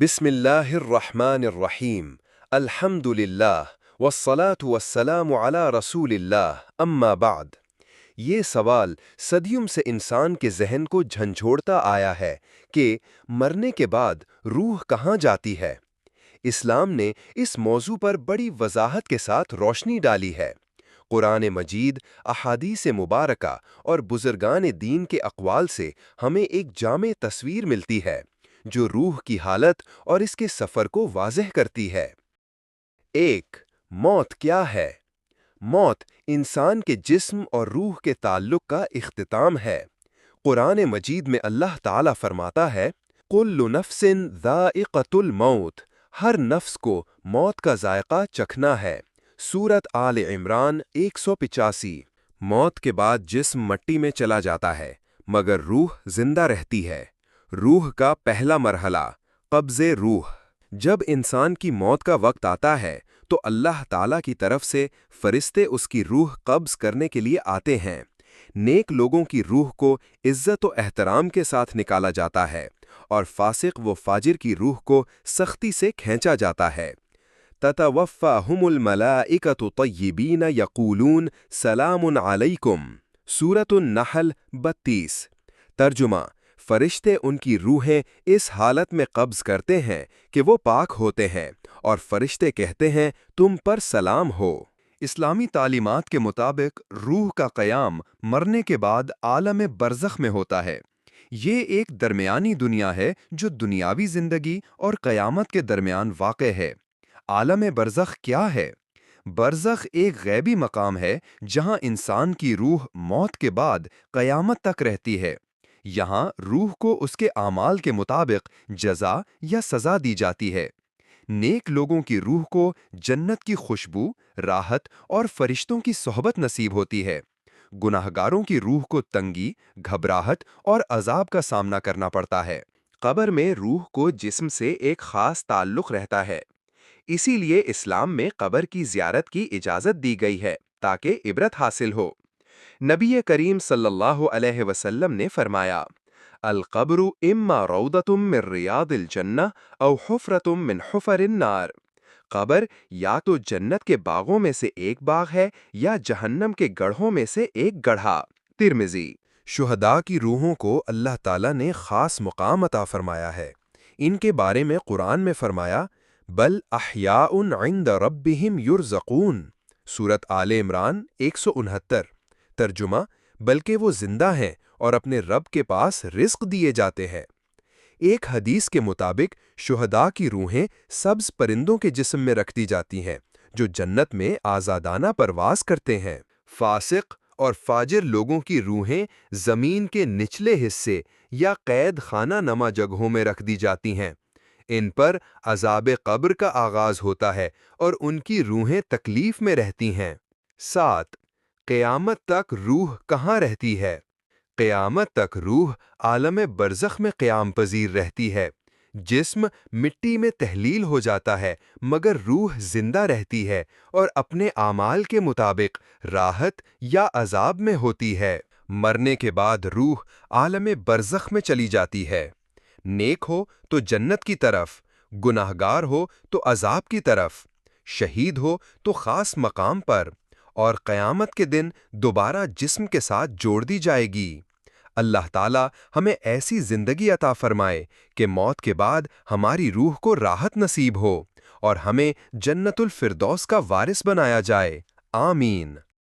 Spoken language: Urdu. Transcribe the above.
بسم اللہ الرحمن الرحیم الحمد للہ والصلاة والسلام علی رسول اللہ اما بعد۔ یہ سوال صدیوں سے انسان کے ذہن کو جھنجھوڑتا آیا ہے کہ مرنے کے بعد روح کہاں جاتی ہے۔ اسلام نے اس موضوع پر بڑی وضاحت کے ساتھ روشنی ڈالی ہے۔ قرآن مجید، احادیث مبارکہ اور بزرگان دین کے اقوال سے ہمیں ایک جامع تصویر ملتی ہے جو روح کی حالت اور اس کے سفر کو واضح کرتی ہے۔ 1۔ موت کیا ہے؟ موت انسان کے جسم اور روح کے تعلق کا اختتام ہے۔ قرآن مجید میں اللہ تعالیٰ فرماتا ہے، کل نفس ذائقۃ الموت، ہر نفس کو موت کا ذائقہ چکھنا ہے۔ سورۃ آل عمران 185۔ موت کے بعد جسم مٹی میں چلا جاتا ہے مگر روح زندہ رہتی ہے۔ روح کا پہلا مرحلہ، قبض روح۔ جب انسان کی موت کا وقت آتا ہے تو اللہ تعالیٰ کی طرف سے فرشتے اس کی روح قبض کرنے کے لیے آتے ہیں۔ نیک لوگوں کی روح کو عزت و احترام کے ساتھ نکالا جاتا ہے اور فاسق و فاجر کی روح کو سختی سے کھینچا جاتا ہے۔ تتوفاہم الملائکۃ طیبین یقولون سلام علیکم، سورۃ النحل 32۔ ترجمہ، فرشتے ان کی روحیں اس حالت میں قبض کرتے ہیں کہ وہ پاک ہوتے ہیں اور فرشتے کہتے ہیں تم پر سلام ہو۔ اسلامی تعلیمات کے مطابق روح کا قیام مرنے کے بعد عالم برزخ میں ہوتا ہے۔ یہ ایک درمیانی دنیا ہے جو دنیاوی زندگی اور قیامت کے درمیان واقع ہے۔ عالم برزخ کیا ہے؟ برزخ ایک غیبی مقام ہے جہاں انسان کی روح موت کے بعد قیامت تک رہتی ہے۔ یہاں روح کو اس کے اعمال کے مطابق جزا یا سزا دی جاتی ہے۔ نیک لوگوں کی روح کو جنت کی خوشبو، راحت اور فرشتوں کی صحبت نصیب ہوتی ہے۔ گناہگاروں کی روح کو تنگی، گھبراہٹ اور عذاب کا سامنا کرنا پڑتا ہے۔ قبر میں روح کو جسم سے ایک خاص تعلق رہتا ہے۔ اسی لیے اسلام میں قبر کی زیارت کی اجازت دی گئی ہے تاکہ عبرت حاصل ہو۔ نبی کریم صلی اللہ علیہ وسلم نے فرمایا، القبر اما روضۃ من ریاض الجنہ او حفرۃ من حفر النار۔ قبر یا تو جنت کے باغوں میں سے ایک باغ ہے یا جہنم کے گڑھوں میں سے ایک گڑھا۔ ترمذی۔ شہداء کی روحوں کو اللہ تعالیٰ نے خاص مقام عطا فرمایا ہے۔ ان کے بارے میں قرآن میں فرمایا، بل احیاء عند ربہم یرزقون، سورۃ آل عمران 169۔ ترجمہ، بلکہ وہ زندہ ہیں اور اپنے رب کے پاس رزق دیے جاتے ہیں۔ ایک حدیث کے مطابق شہداء کی روحیں سبز پرندوں کے جسم میں رکھ دی جاتی ہیں جو جنت میں آزادانہ پرواز کرتے ہیں۔ فاسق اور فاجر لوگوں کی روحیں زمین کے نچلے حصے یا قید خانہ نما جگہوں میں رکھ دی جاتی ہیں۔ ان پر عذاب قبر کا آغاز ہوتا ہے اور ان کی روحیں تکلیف میں رہتی ہیں۔ 7۔ قیامت تک روح کہاں رہتی ہے؟ قیامت تک روح عالم برزخ میں قیام پذیر رہتی ہے۔ جسم مٹی میں تحلیل ہو جاتا ہے مگر روح زندہ رہتی ہے اور اپنے اعمال کے مطابق راحت یا عذاب میں ہوتی ہے۔ مرنے کے بعد روح عالم برزخ میں چلی جاتی ہے۔ نیک ہو تو جنت کی طرف، گناہگار ہو تو عذاب کی طرف، شہید ہو تو خاص مقام پر، اور قیامت کے دن دوبارہ جسم کے ساتھ جوڑ دی جائے گی۔ اللہ تعالیٰ ہمیں ایسی زندگی عطا فرمائے کہ موت کے بعد ہماری روح کو راحت نصیب ہو اور ہمیں جنت الفردوس کا وارث بنایا جائے۔ آمین۔